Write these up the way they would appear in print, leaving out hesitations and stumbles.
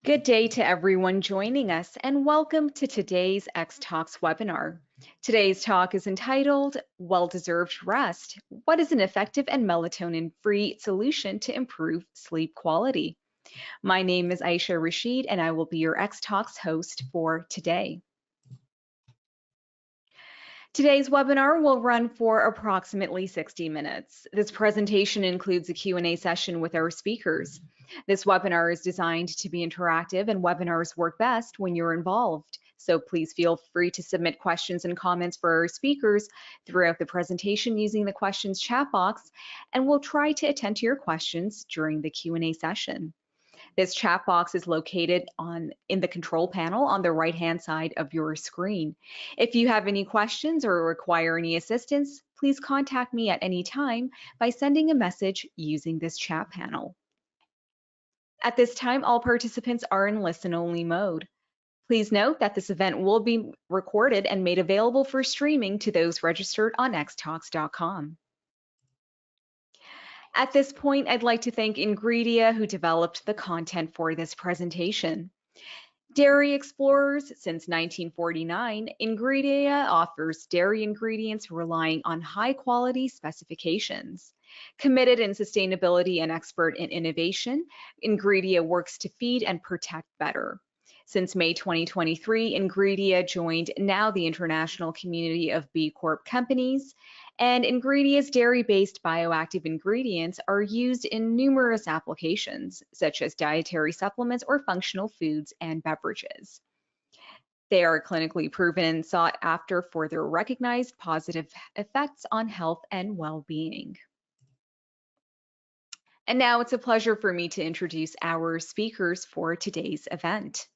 Good day to everyone joining us, and welcome to today's X Talks webinar. Today's talk is entitled Well-Deserved Rest. What is an effective and melatonin-free solution to improve sleep quality? My name is Aisha Rashid, and I will be your X Talks host for today. Today's webinar will run for approximately 60 minutes. This presentation includes a Q&A session with our speakers. This webinar is designed to be interactive, and webinars work best when you're involved. So please feel free to submit questions and comments for our speakers throughout the presentation using the questions chat box, and we'll try to attend to your questions during the Q&A session. This chat box is located in the control panel on the right-hand side of your screen. If you have any questions or require any assistance, please contact me at any time by sending a message using this chat panel. At this time, all participants are in listen-only mode. Please note that this event will be recorded and made available for streaming to those registered on xtalks.com. At this point, I'd like to thank Ingredia, who developed the content for this presentation. Dairy Explorers, since 1949, Ingredia offers dairy ingredients relying on high-quality specifications. Committed in sustainability and expert in innovation, Ingredia works to feed and protect better. Since May 2023, Ingredia joined now the international community of B Corp companies, and Ingredia's dairy-based bioactive ingredients are used in numerous applications, such as dietary supplements or functional foods and beverages. They are clinically proven and sought after for their recognized positive effects on health and well-being. And now it's a pleasure for me to introduce our speakers for today's event.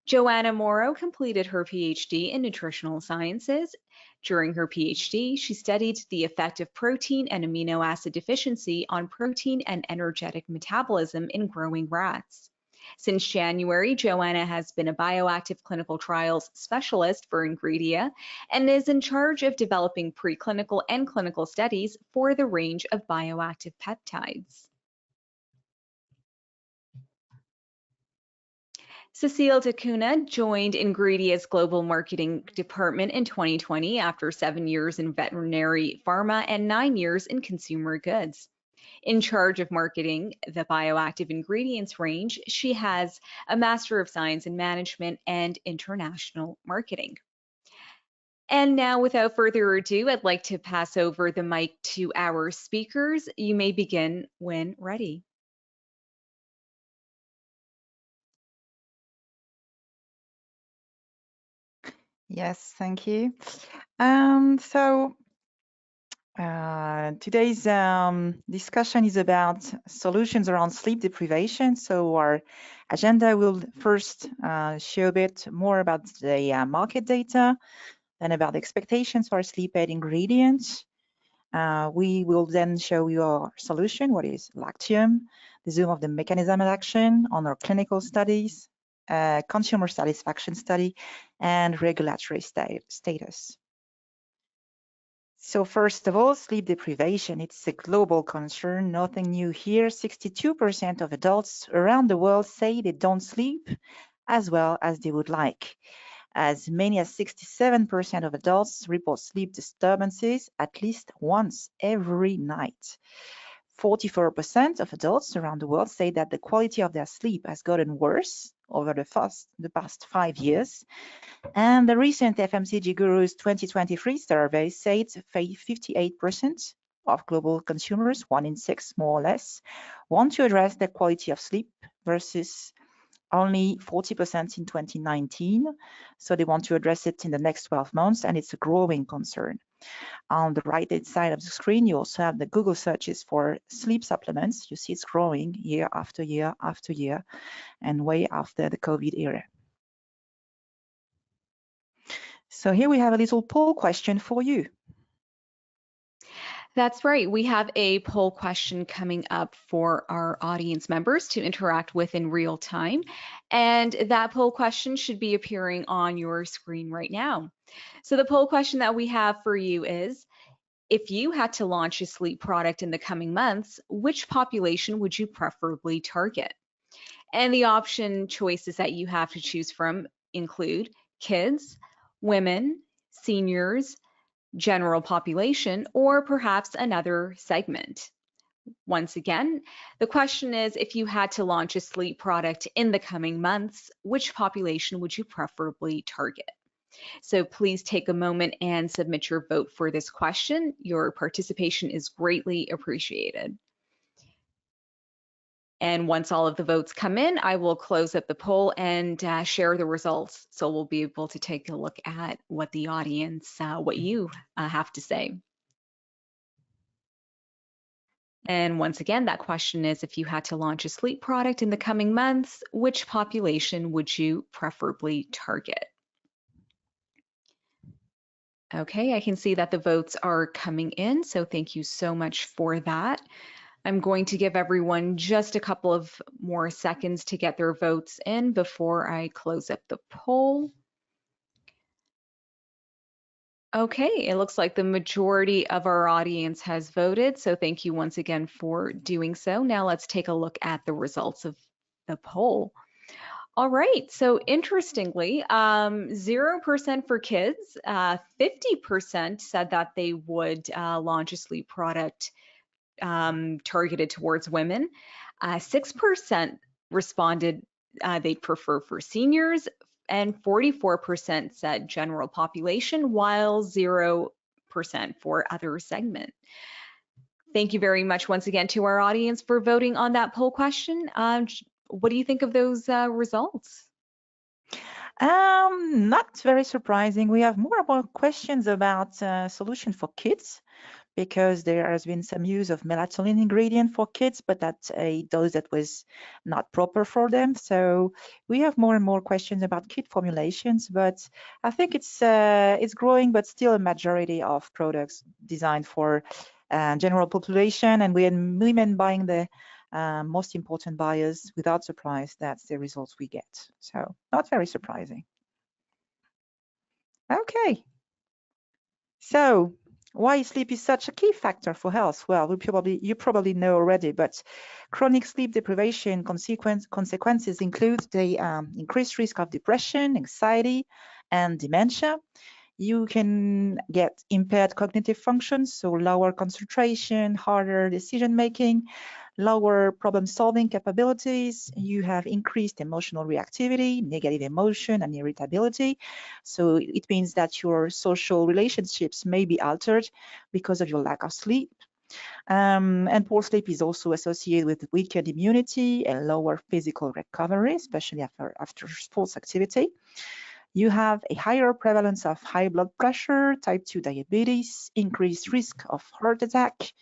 Joanna Moro completed her PhD in nutritional sciences. During her PhD, she studied the effect of protein and amino acid deficiency on protein and energetic metabolism in growing rats. Since January, Joanna has been a bioactive clinical trials specialist for Ingredia and is in charge of developing preclinical and clinical studies for the range of bioactive peptides. Cécile de Cunha joined Ingredia's global marketing department in 2020 after 7 years in veterinary pharma and 9 years in consumer goods. In charge of marketing the bioactive ingredients range, she has a Master of Science in Management and International Marketing. And now, without further ado, I'd like to pass over the mic to our speakers. You may begin when ready. Yes, thank you. Today's discussion is about solutions around sleep deprivation. So our agenda will first show a bit more about the market data, then about the expectations for sleep aid ingredients. We will then show you our solution, what is Lactium, the zoom of the mechanism of action on our clinical studies, consumer satisfaction study, and regulatory status. So first of all, sleep deprivation, it's a global concern, nothing new here. 62% of adults around the world say they don't sleep as well as they would like. As many as 67% of adults report sleep disturbances at least once every night. 44% of adults around the world say that the quality of their sleep has gotten worse over the past 5 years. And the recent FMCG Gurus 2023 survey said 58% of global consumers, 1 in 6 more or less, want to address their quality of sleep versus only 40% in 2019. So they want to address it in the next 12 months, and it's a growing concern. On the right-hand side of the screen, you also have the Google searches for sleep supplements. You see it's growing year after year after year, and way after the COVID era. So here we have a little poll question for you. That's right. We have a poll question coming up for our audience members to interact with in real time. And that poll question should be appearing on your screen right now. So the poll question that we have for you is, if you had to launch a sleep product in the coming months, which population would you preferably target? And the option choices that you have to choose from include kids, women, seniors, general population, or perhaps another segment. Once again, the question is, if you had to launch a sleep product in the coming months, which population would you preferably target? So please take a moment and submit your vote for this question. Your participation is greatly appreciated. And once all of the votes come in, I will close up the poll and share the results. So we'll be able to take a look at what the audience, what you have to say. And once again, that question is, if you had to launch a sleep product in the coming months, which population would you preferably target? Okay, I can see that the votes are coming in, so thank you so much for that. I'm going to give everyone just a couple of more seconds to get their votes in before I close up the poll. Okay, it looks like the majority of our audience has voted, so thank you once again for doing so. Now let's take a look at the results of the poll. All right, so interestingly, 0% for kids, 50% said that they would launch a sleep product targeted towards women. 6% responded they'd prefer for seniors, and 44% said general population, while 0% for other segment. Thank you very much once again to our audience for voting on that poll question. What do you think of those results? Not very surprising. We have more about questions about solution for kids, because there has been some use of melatonin ingredient for kids, but that's a dose that was not proper for them. So we have more and more questions about kid formulations, but I think it's growing, but still a majority of products designed for general population, and women buying the most important buyers. Without surprise, that's the results we get. So not very surprising. Okay. So why sleep is such a key factor for health? Well, you probably know already, but chronic sleep deprivation consequences include the increased risk of depression, anxiety, and dementia. You can get impaired cognitive functions, so lower concentration, harder decision-making, lower problem-solving capabilities. You have increased emotional reactivity, negative emotion, and irritability. So it means that your social relationships may be altered because of your lack of sleep. And poor sleep is also associated with weakened immunity and lower physical recovery, especially after sports activity. You have a higher prevalence of high blood pressure, type 2 diabetes, increased risk of heart attack,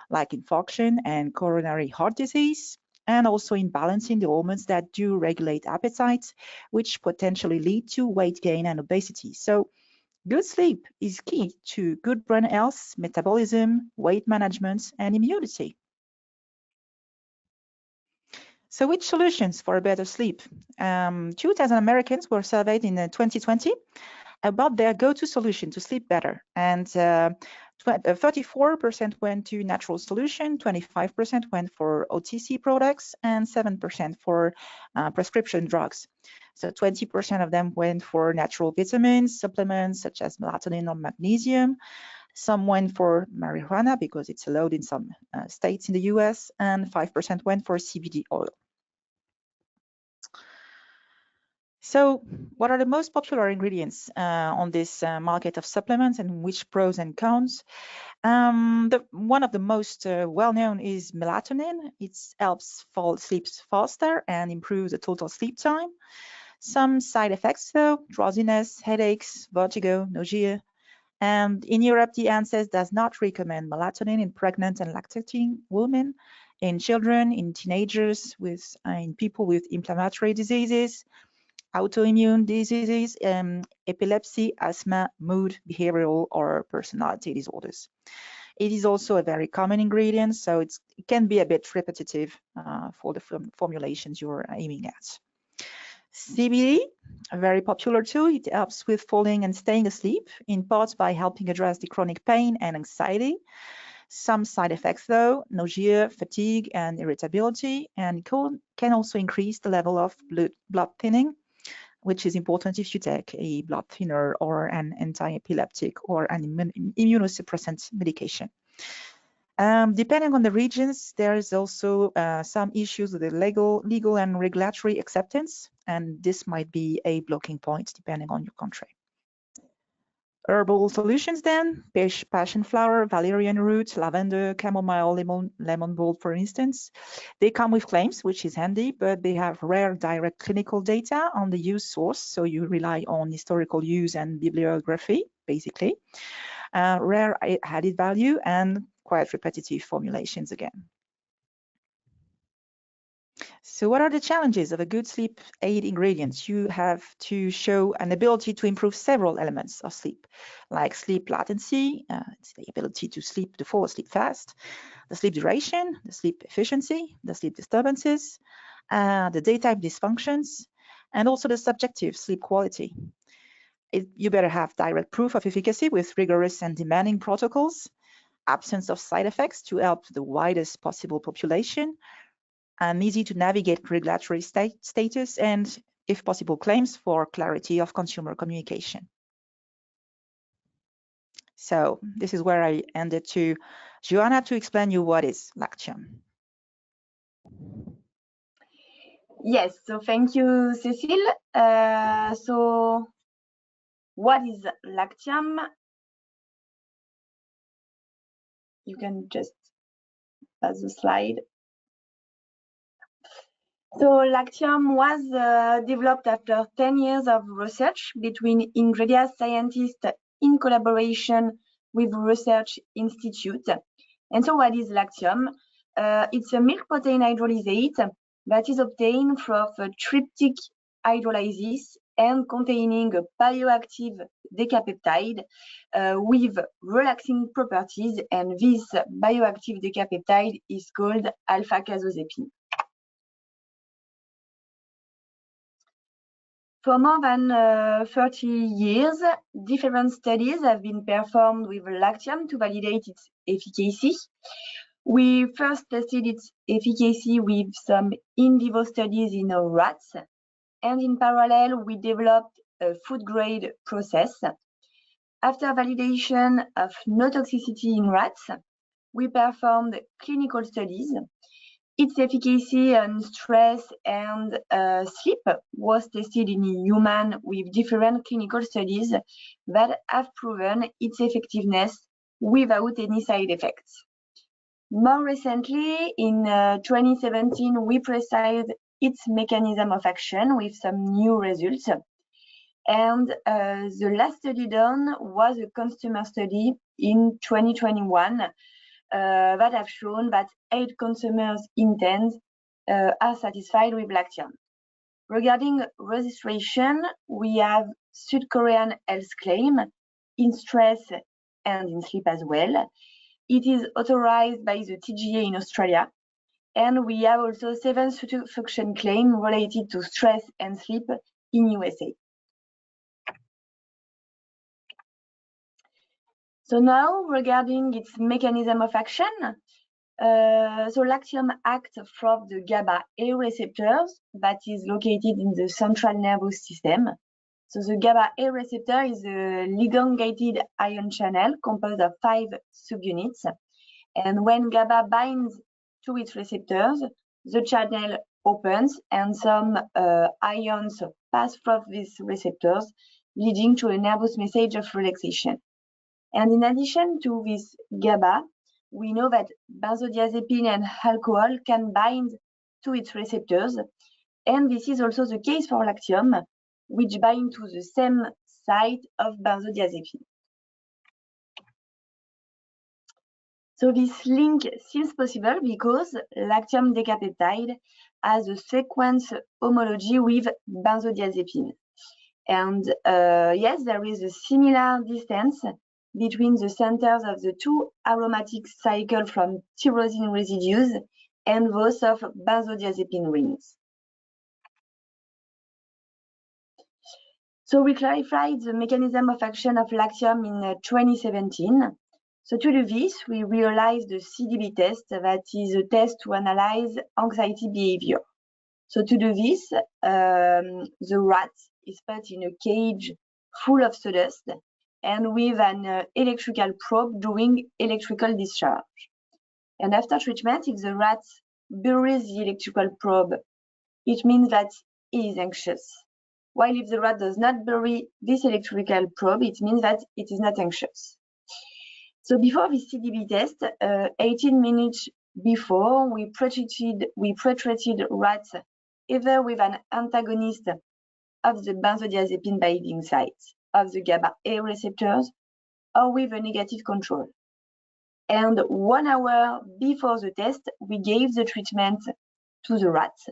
like infarction and coronary heart disease, and also imbalancing the hormones that do regulate appetite, which potentially lead to weight gain and obesity. So good sleep is key to good brain health, metabolism, weight management, and immunity. So which solutions for a better sleep? 2,000 Americans were surveyed in 2020 about their go-to solution to sleep better. And 34% went to natural solution, 25% went for OTC products, and 7% for prescription drugs. So 20% of them went for natural vitamins, supplements such as melatonin or magnesium. Some went for marijuana because it's allowed in some states in the US, and 5% went for CBD oil. So what are the most popular ingredients on this market of supplements, and which pros and cons? One of the most well-known is melatonin. It helps fall asleep faster and improves the total sleep time. Some side effects though: drowsiness, headaches, vertigo, nausea. And in Europe, the ANSES does not recommend melatonin in pregnant and lactating women, in children, in teenagers, in people with inflammatory diseases, autoimmune diseases, epilepsy, asthma, mood, behavioral, or personality disorders. It is also a very common ingredient, so it can be a bit repetitive for the formulations you're aiming at. CBD, very popular too. It helps with falling and staying asleep, in part by helping address the chronic pain and anxiety. Some side effects though: nausea, fatigue, and irritability, and can also increase the level of blood thinning, which is important if you take a blood thinner or an anti-epileptic or an immunosuppressant medication. Depending on the regions, there is also some issues with the legal and regulatory acceptance, and this might be a blocking point depending on your country. Herbal solutions then: passion flower, valerian root, lavender, chamomile, lemon balm, for instance. They come with claims, which is handy, but they have rare direct clinical data on the use source, so you rely on historical use and bibliography, basically. Rare added value and quite repetitive formulations again. So what are the challenges of a good sleep aid ingredient? You have to show an ability to improve several elements of sleep, like sleep latency, it's the ability to fall asleep fast, the sleep duration, the sleep efficiency, the sleep disturbances, the daytime dysfunctions, and also the subjective sleep quality. You better have direct proof of efficacy with rigorous and demanding protocols, absence of side effects to help the widest possible population, and easy to navigate regulatory status, and, if possible, claims for clarity of consumer communication. So this is where I ended to Joanna to explain you what is Lactium. Yes, so thank you, Cécile. So what is Lactium? You can just pass the slide. So Lactium was developed after 10 years of research between ingredient scientists in collaboration with research institute. And so what is Lactium? It's a milk protein hydrolysate that is obtained from tryptic hydrolysis and containing a bioactive decapeptide with relaxing properties, and this bioactive decapeptide is called alpha-casozepine. For more than 30 years, different studies have been performed with Lactium to validate its efficacy. We first tested its efficacy with some in vivo studies in rats, and in parallel, we developed a food-grade process. After validation of no toxicity in rats, we performed clinical studies. Its efficacy on stress and sleep was tested in human with different clinical studies that have proven its effectiveness without any side effects. More recently, in 2017, we precised its mechanism of action with some new results. And the last study done was a consumer study in 2021 that have shown that 8 consumers intent are satisfied with Lactium. Regarding registration, we have South Korean health claim in stress and in sleep as well. It is authorized by the TGA in Australia, and we have also 7 function claim related to stress and sleep in USA. So now, regarding its mechanism of action, so Lactium acts from the GABA A receptors that is located in the central nervous system. So the GABA A receptor is a ligand-gated ion channel composed of 5 subunits. And when GABA binds to its receptors, the channel opens and some ions pass from these receptors, leading to a nervous message of relaxation. And in addition to this GABA, we know that benzodiazepine and alcohol can bind to its receptors. And this is also the case for Lactium, which bind to the same site of benzodiazepine. So this link seems possible because Lactium decapeptide has a sequence homology with benzodiazepine. And yes, there is a similar distance between the centers of the 2 aromatic cycles from tyrosine residues and those of benzodiazepine rings. So we clarified the mechanism of action of Lactium in 2017. So to do this, we realized the CDB test, that is a test to analyze anxiety behavior. So to do this, the rat is put in a cage full of sawdust and with an electrical probe doing electrical discharge. And after treatment, if the rat buries the electrical probe, it means that he is anxious. While if the rat does not bury this electrical probe, it means that it is not anxious. So before the CDB test, 18 minutes before, we pre-treated rats either with an antagonist of the benzodiazepine binding site of the GABA A receptors or with a negative control. And 1 hour before the test, we gave the treatment to the rats.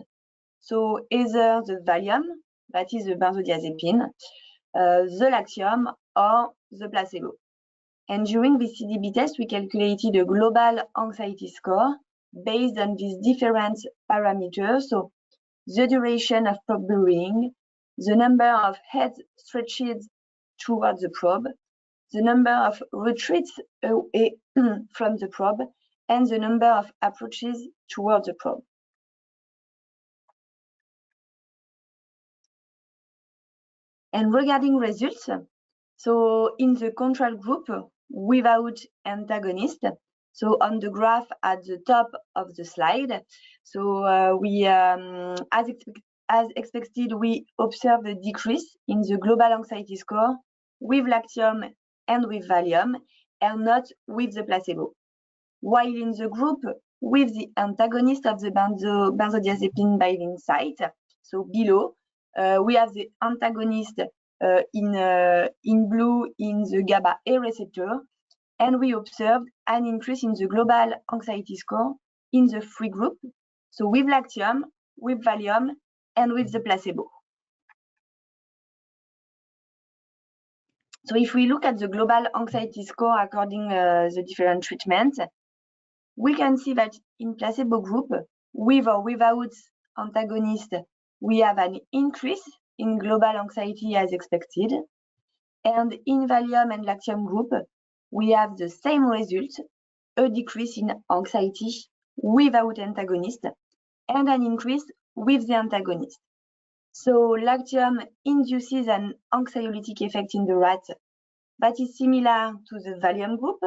So either the Valium, that is the benzodiazepine, the Lactium, or the placebo. And during the CDB test, we calculated a global anxiety score based on these different parameters. So the duration of probe burying, the number of heads stretched towards the probe, the number of retreats away from the probe, and the number of approaches towards the probe. And regarding results, so in the control group without antagonist, so on the graph at the top of the slide, so as expected, we observe a decrease in the global anxiety score with Lactium and with Valium, and not with the placebo. While in the group with the antagonist of the benzodiazepine binding site, so below, we have the antagonist in blue in the GABA A receptor, and we observed an increase in the global anxiety score in the free group, so with Lactium, with Valium, and with the placebo. So if we look at the global anxiety score according the different treatments, we can see that in placebo group, with or without antagonist, we have an increase in global anxiety as expected. And in Valium and Lactium group, we have the same result, a decrease in anxiety without antagonist, and an increase with the antagonist. So Lactium induces an anxiolytic effect in the rat that is similar to the Valium group.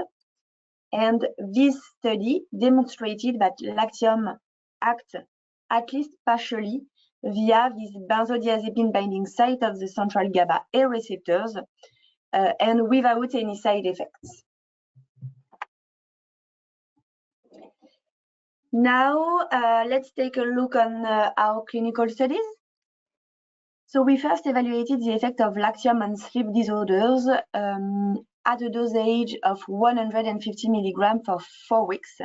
And this study demonstrated that Lactium acts at least partially via this benzodiazepine binding site of the central GABA A receptors and without any side effects. Now, let's take a look on our clinical studies. So we first evaluated the effect of Lactium on sleep disorders at a dosage of 150 milligrams for 4 weeks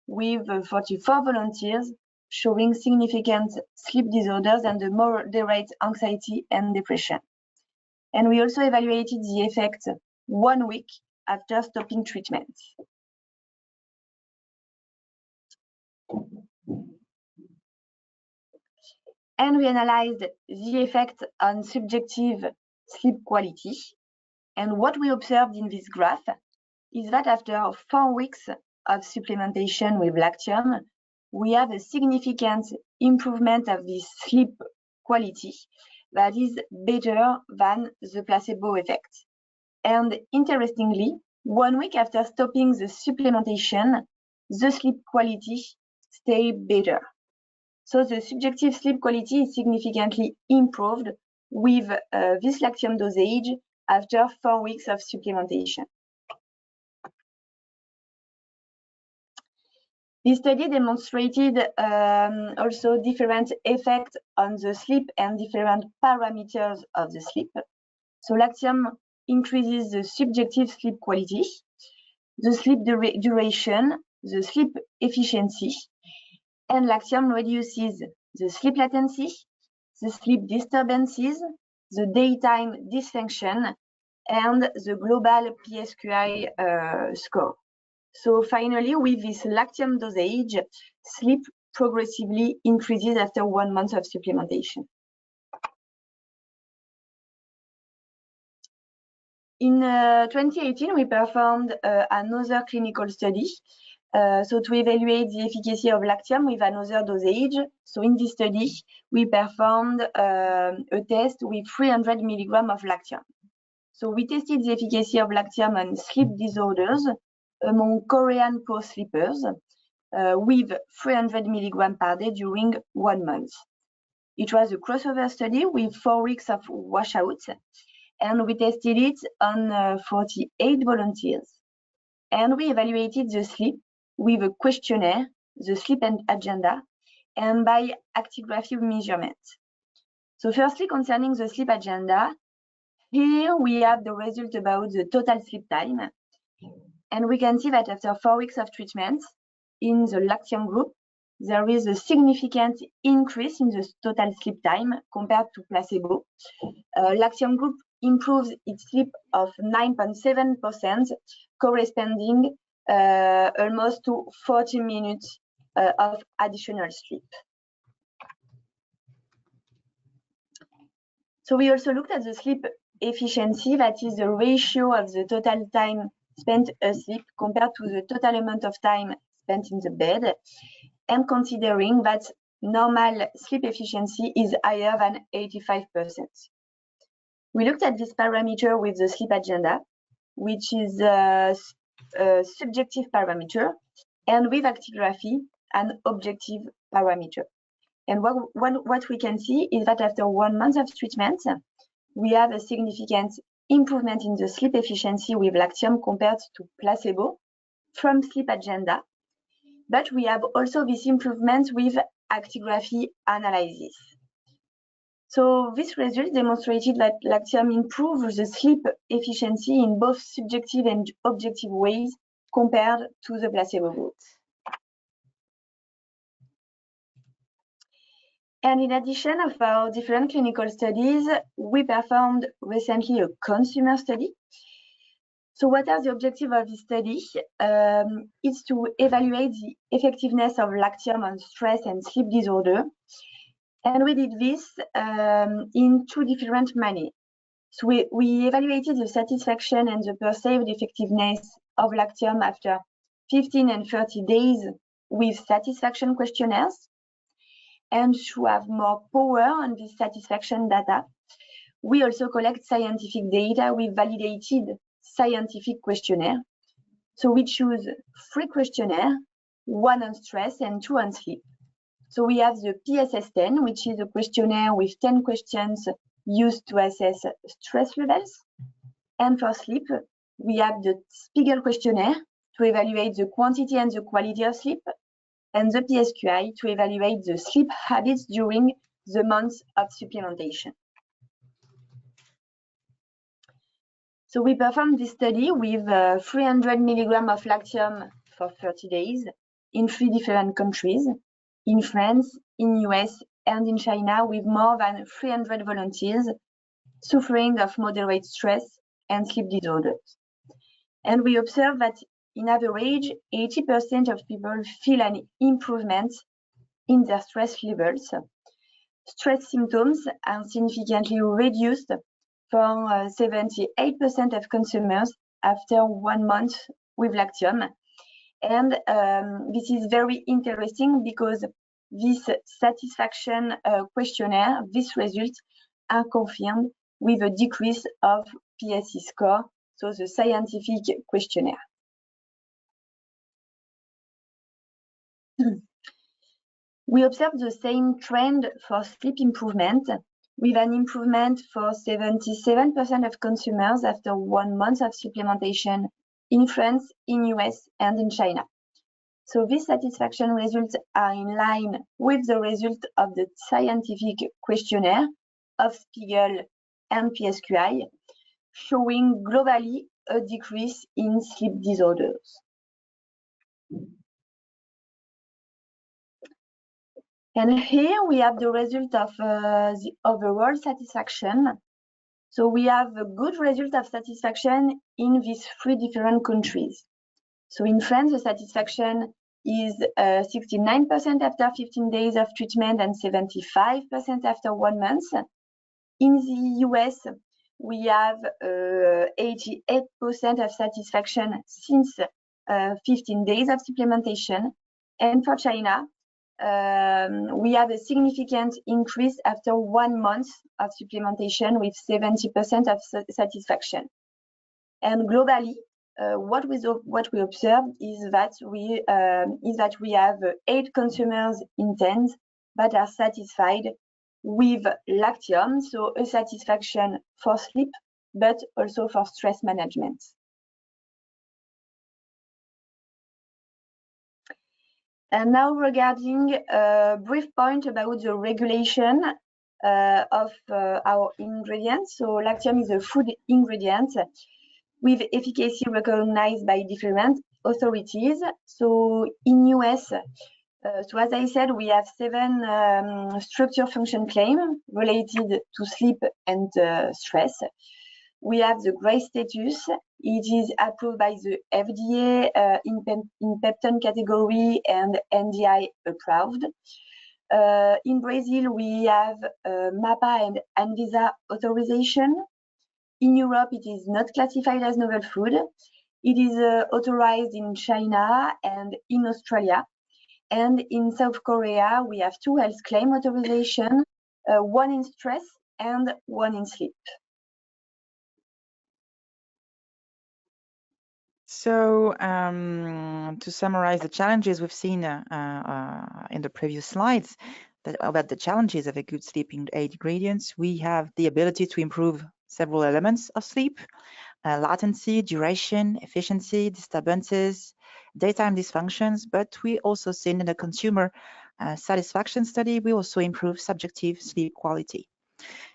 with 44 volunteers showing significant sleep disorders and a moderate anxiety and depression. And we also evaluated the effect 1 week after stopping treatment. And we analyzed the effect on subjective sleep quality. And what we observed in this graph is that after 4 weeks of supplementation with Lactium, we have a significant improvement of the sleep quality that is better than the placebo effect. And interestingly, 1 week after stopping the supplementation, the sleep quality stayed better. So the subjective sleep quality is significantly improved with this Lactium dosage after 4 weeks of supplementation. This study demonstrated also different effects on the sleep and different parameters of the sleep. So Lactium increases the subjective sleep quality, the sleep duration, the sleep efficiency, and Lactium reduces the sleep latency, the sleep disturbances, the daytime dysfunction, and the global PSQI score. So finally, with this Lactium dosage, sleep progressively increases after 1 month of supplementation. In 2018, we performed another clinical study. So to evaluate the efficacy of Lactium with another dosage. So in this study, we performed a test with 300 milligrams of Lactium. So we tested the efficacy of Lactium on sleep disorders among Korean co-sleepers with 300 milligrams per day during 1 month. It was a crossover study with 4 weeks of washout, and we tested it on 48 volunteers. And we evaluated the sleep with a questionnaire, the sleep and agenda, and by actigraphy measurement. So firstly, concerning the sleep agenda, here we have the result about the total sleep time. And we can see that after 4 weeks of treatment in the Lactium group, there is a significant increase in the total sleep time compared to placebo. Lactium group improves its sleep of 9.7%, corresponding almost to 40 minutes of additional sleep. So we also looked at the sleep efficiency, that is the ratio of the total time spent asleep compared to the total amount of time spent in the bed, and considering that normal sleep efficiency is higher than 85%. We looked at this parameter with the sleep agenda, which is a subjective parameter, and with actigraphy, an objective parameter. And what we can see is that after 1 month of treatment, we have a significant improvement in the sleep efficiency with Lactium compared to placebo from sleep agenda. But we have also this improvement with actigraphy analysis. So this result demonstrated that Lactium improves the sleep efficiency in both subjective and objective ways compared to the placebo group. And in addition of our different clinical studies, we performed recently a consumer study. So what are the objectives of this study? It's to evaluate the effectiveness of Lactium on stress and sleep disorder. And we did this in 2 different manners. So we evaluated the satisfaction and the perceived effectiveness of Lactium after 15 and 30 days with satisfaction questionnaires. And to have more power on this satisfaction data, we also collect scientific data with validated scientific questionnaire. So we choose 3 questionnaires, 1 on stress and 2 on sleep. So we have the PSS-10, which is a questionnaire with 10 questions used to assess stress levels. And for sleep, we have the Spiegel questionnaire to evaluate the quantity and the quality of sleep, and the PSQI to evaluate the sleep habits during the months of supplementation. So we performed this study with 300 milligrams of Lactium for 30 days in 3 different countries, in France, in US, and in China, with more than 300 volunteers suffering of moderate stress and sleep disorders. And we observed that in average, 80% of people feel an improvement in their stress levels. Stress symptoms are significantly reduced for 78% of consumers after 1 month with Lactium. And this is very interesting because this satisfaction questionnaire, these results are confirmed with a decrease of PSE score, so the scientific questionnaire. We observed the same trend for sleep improvement, with an improvement for 77% of consumers after 1 month of supplementation in France, in US, and in China. So these satisfaction results are in line with the result of the scientific questionnaire of Spiegel and PSQI, showing globally a decrease in sleep disorders. And here we have the result of the overall satisfaction. So we have a good result of satisfaction in these 3 different countries. So in France, the satisfaction is 69% after 15 days of treatment and 75% after 1 month. In the US, we have 88% of satisfaction since 15 days of supplementation. And for China, we have a significant increase after 1 month of supplementation with 70% of satisfaction. And globally, what we observed is that we have 8 consumers in 10 that are satisfied with Lactium, so a satisfaction for sleep, but also for stress management. And now regarding a brief point about the regulation of our ingredients. So Lactium is a food ingredient with efficacy recognized by different authorities. So in US, so as I said, we have 7 structure function claims related to sleep and stress. We have the gray status. It is approved by the FDA in peptone category and NDI approved. In Brazil, we have MAPA and Anvisa authorization. In Europe, it is not classified as novel food. It is authorized in China and in Australia. And in South Korea, we have 2 health claim authorization, 1 in stress and 1 in sleep. So to summarize the challenges we've seen in the previous slides about the challenges of a good sleeping aid ingredients, we have the ability to improve several elements of sleep: latency, duration, efficiency, disturbances, daytime dysfunctions. But we also seen in a consumer satisfaction study, we also improve subjective sleep quality.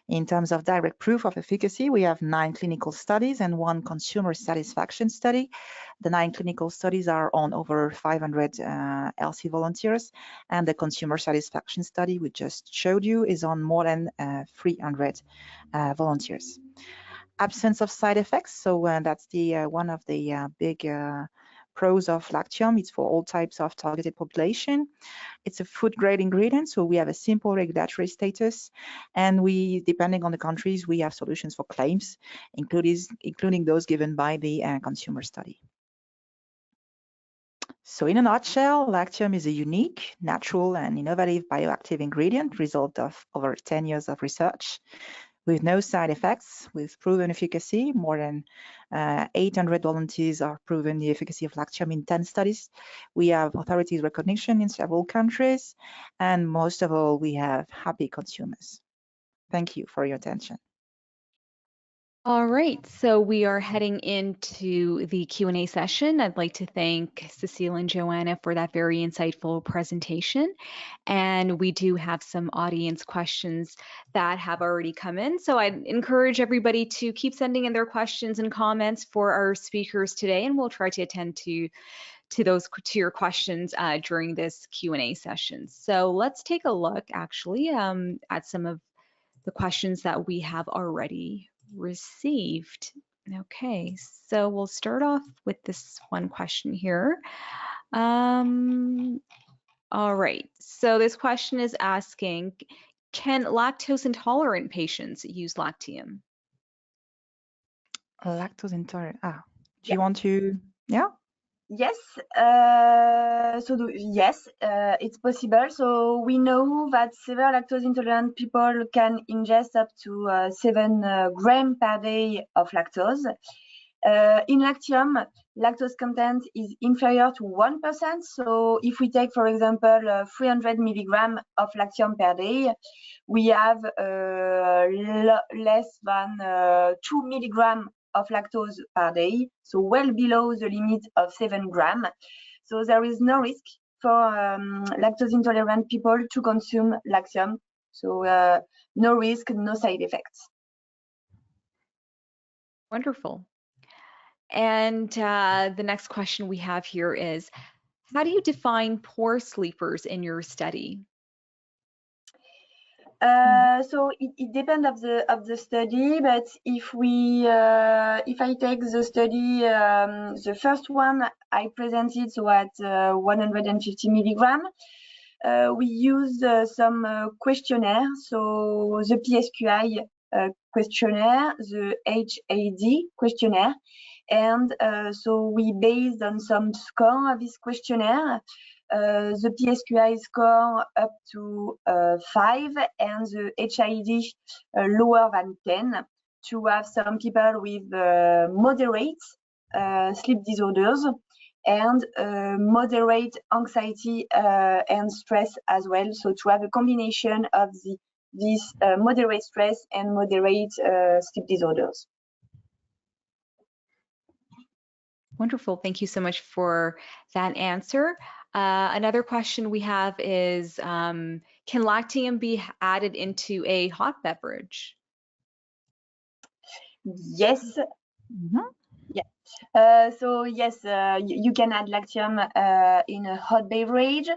In terms of direct proof of efficacy, we have 9 clinical studies and 1 consumer satisfaction study. The 9 clinical studies are on over 500 healthy volunteers, and the consumer satisfaction study we just showed you is on more than 300 volunteers. Absence of side effects, so that's the one of the big pros of Lactium. It's for all types of targeted population. It's a food grade ingredient, so we have a simple regulatory status, and we, depending on the countries, we have solutions for claims, including those given by the consumer study. So in a nutshell, Lactium is a unique, natural, and innovative bioactive ingredient, result of over 10 years of research, with no side effects, with proven efficacy. More than 800 volunteers are proven the efficacy of Lactium in 10 studies. We have authorities recognition in several countries, and most of all, we have happy consumers. Thank you for your attention. All right, so we are heading into the Q&A session. I'd like to thank Cécile and Joanna for that very insightful presentation. And we do have some audience questions that have already come in. So I'd encourage everybody to keep sending in their questions and comments for our speakers today, and we'll try to attend to your questions during this Q&A session. So let's take a look actually at some of the questions that we have already received. Okay, so we'll start off with this one question here. All right, so this question is asking, can lactose intolerant patients use Lactium? Lactose intolerant. Do you want to? Yeah. Yes, yes, it's possible. So we know that severe lactose intolerant people can ingest up to 7 grams per day of lactose. In Lactium, lactose content is inferior to 1%. So if we take, for example, 300 milligrams of Lactium per day, we have less than 2 milligrams of lactose per day, so well below the limit of 7 grams. So there is no risk for lactose intolerant people to consume Lactium. So no risk, no side effects. Wonderful. And the next question we have here is, how do you define poor sleepers in your study? So it depends of the study, but if I take the study, the first one I presented, so at 150 milligrams, we use some questionnaire. So the PSQI questionnaire, the HAD questionnaire. And so we based on some score of this questionnaire, the PSQI score up to 5 and the HID lower than 10 to have some people with moderate sleep disorders and moderate anxiety and stress as well. So to have a combination of these moderate stress and moderate sleep disorders. Wonderful. Thank you so much for that answer. Another question we have is, can Lactium be added into a hot beverage? Yes. Mhm. Yeah. So yes, you can add Lactium in a hot beverage.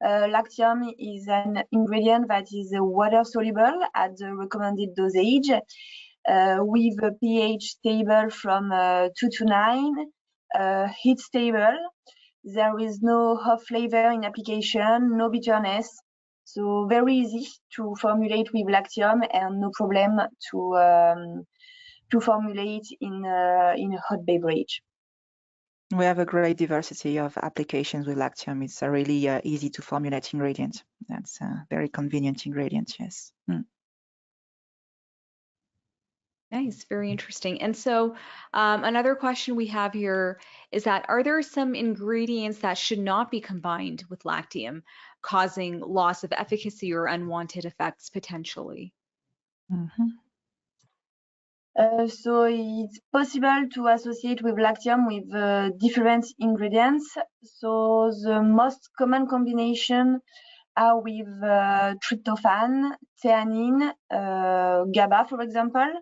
Lactium is an ingredient that is water soluble at the recommended dosage with a pH stable from 2 to 9, heat stable. There is no hop flavor in application, no bitterness. So very easy to formulate with Lactium and no problem to formulate in a hot beverage. We have a great diversity of applications with Lactium. It's a really easy to formulate ingredient. That's a very convenient ingredient, yes. Nice, very interesting. And so another question we have here is that, are there some ingredients that should not be combined with Lactium, causing loss of efficacy or unwanted effects potentially? Mm-hmm. So it's possible to associate with Lactium with different ingredients. So the most common combination are with tryptophan, theanine, GABA, for example.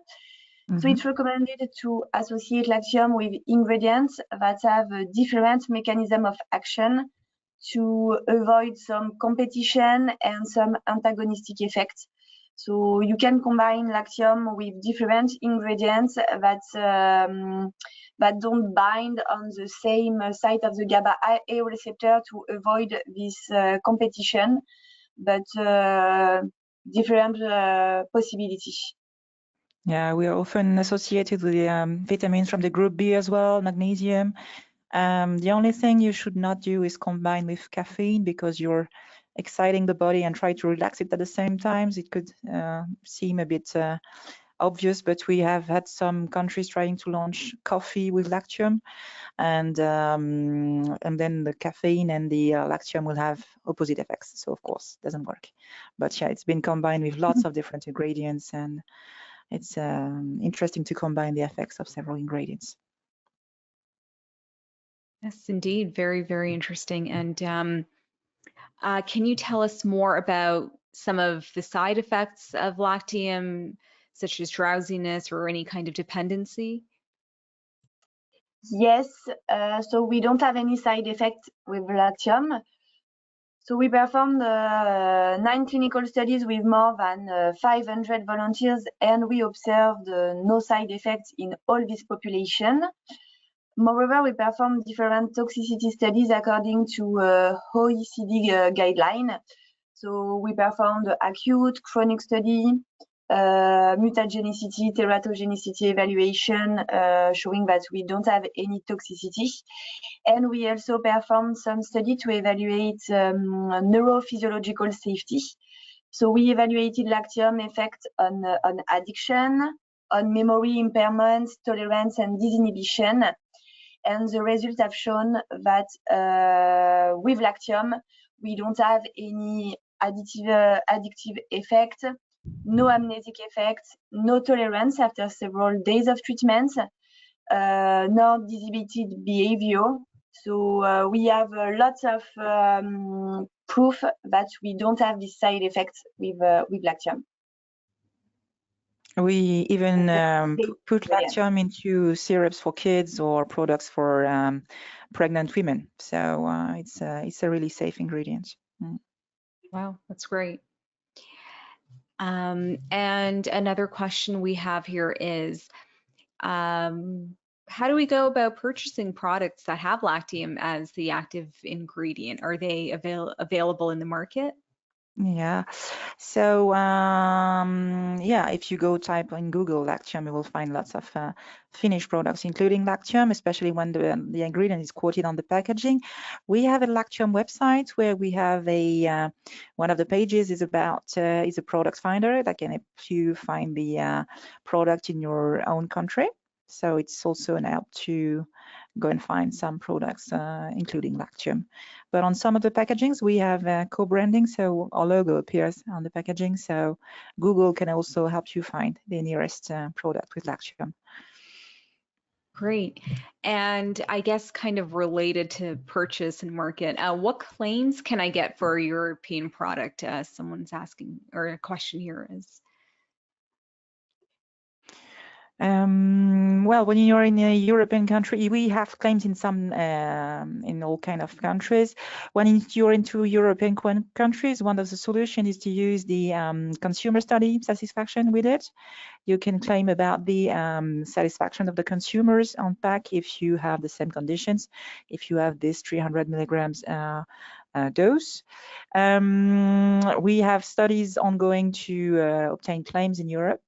Mm-hmm. So it's recommended to associate Lactium with ingredients that have a different mechanism of action to avoid some competition and some antagonistic effects. So you can combine Lactium with different ingredients that don't bind on the same site of the GABA-A receptor to avoid this competition, but different possibilities. Yeah, we are often associated with the vitamins from the group B as well, magnesium. The only thing you should not do is combine with caffeine, because you're exciting the body and try to relax it at the same time. It could seem a bit obvious, but we have had some countries trying to launch coffee with Lactium, and then the caffeine and the Lactium will have opposite effects. So of course, it doesn't work. But yeah, it's been combined with lots of different ingredients, and it's interesting to combine the effects of several ingredients. Yes, indeed. Very, very interesting. And can you tell us more about some of the side effects of Lactium, such as drowsiness or any kind of dependency? Yes, so we don't have any side effect with Lactium. So we performed 9 clinical studies with more than 500 volunteers, and we observed no side effects in all this population. Moreover, we performed different toxicity studies according to OECD guideline. So we performed acute, chronic study, mutagenicity, teratogenicity evaluation, showing that we don't have any toxicity. And we also performed some study to evaluate neurophysiological safety. So we evaluated Lactium effect on addiction, on memory impairment, tolerance, and disinhibition. And the results have shown that with Lactium, we don't have any addictive effect, no amnesic effect, no tolerance after several days of treatment, nor disinhibited behavior. So we have lots of proof that we don't have this side effect with Lactium. We even put Lactium into syrups for kids or products for pregnant women. So it's a really safe ingredient. Wow, that's great. And another question we have here is, how do we go about purchasing products that have Lactium as the active ingredient? Are they available in the market? Yeah. So yeah, if you go type in Google Lactium, you will find lots of finished products, including Lactium, especially when the ingredient is quoted on the packaging. We have a Lactium website where we have a one of the pages is about is a product finder that can help you find the product in your own country. So it's also an help to go and find some products, including Lactium. But on some of the packagings, we have co-branding, so our logo appears on the packaging. So Google can also help you find the nearest product with Lactium. Great. And I guess kind of related to purchase and market, what claims can I get for a European product? Someone's asking, or a question here is. Well, when you're in a European country, we have claims in some, in all kind of countries. When you're into European countries, one of the solutions is to use the consumer study satisfaction with it. You can claim about the satisfaction of the consumers on pack if you have the same conditions, if you have this 300 milligrams dose. We have studies ongoing to obtain claims in Europe.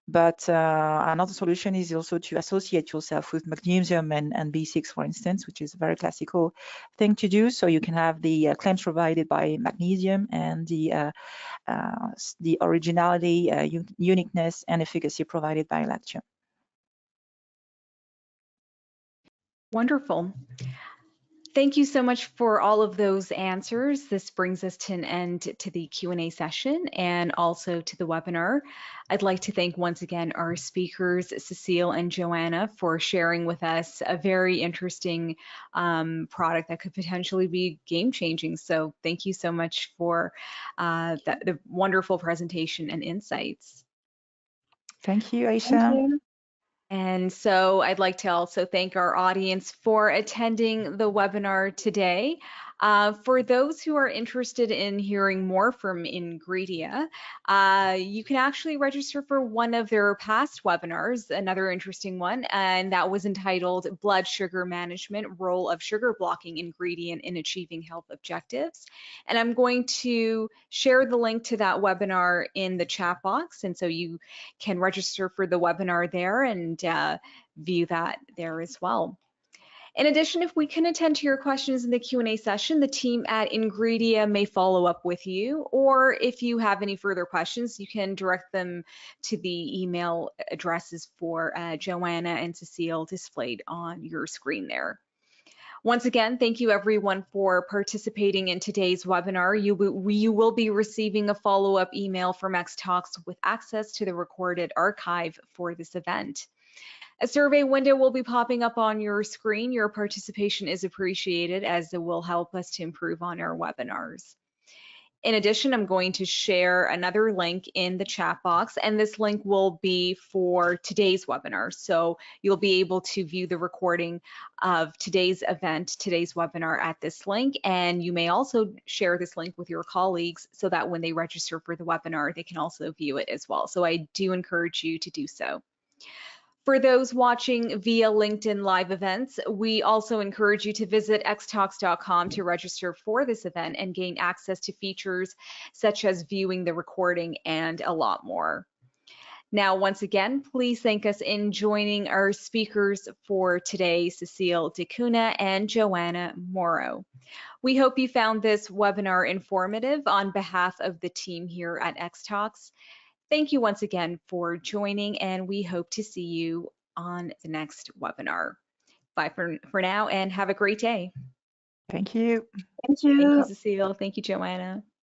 But another solution is also to associate yourself with magnesium and B6, for instance, which is a very classical thing to do. So you can have the claims provided by magnesium and the originality, uniqueness, and efficacy provided by Lactium. Wonderful. Thank you so much for all of those answers. This brings us to an end to the Q&A session and also to the webinar. I'd like to thank once again our speakers, Cécile and Joanna, for sharing with us a very interesting product that could potentially be game-changing. So thank you so much for the wonderful presentation and insights. Thank you, Aisha. Thank you. And so I'd like to also thank our audience for attending the webinar today. For those who are interested in hearing more from Ingredia, you can actually register for one of their past webinars, another interesting one, and that was entitled Blood Sugar Management, Role of Sugar Blocking Ingredient in Achieving Health Objectives. And I'm going to share the link to that webinar in the chat box, and so you can register for the webinar there and view that there as well. In addition, if we can attend to your questions in the Q&A session, the team at Ingredia may follow up with you, or if you have any further questions, you can direct them to the email addresses for Joanna and Cécile displayed on your screen there. Once again, thank you everyone for participating in today's webinar. You will be receiving a follow-up email from X-Talks with access to the recorded archive for this event. A survey window will be popping up on your screen. Your participation is appreciated as it will help us to improve on our webinars. In addition, I'm going to share another link in the chat box, and this link will be for today's webinar. So you'll be able to view the recording of today's event, today's webinar at this link, and you may also share this link with your colleagues so that when they register for the webinar, they can also view it as well. So I do encourage you to do so. For those watching via LinkedIn Live events, we also encourage you to visit xtalks.com to register for this event and gain access to features such as viewing the recording and a lot more. Now, once again, please thank us in joining our speakers for today, Cécile de Cunha and Joanna Moro. We hope you found this webinar informative on behalf of the team here at X-Talks. Thank you once again for joining, and we hope to see you on the next webinar. Bye for now, and have a great day. Thank you. Thank you. Thank you, Cécile. Thank you, Joanna.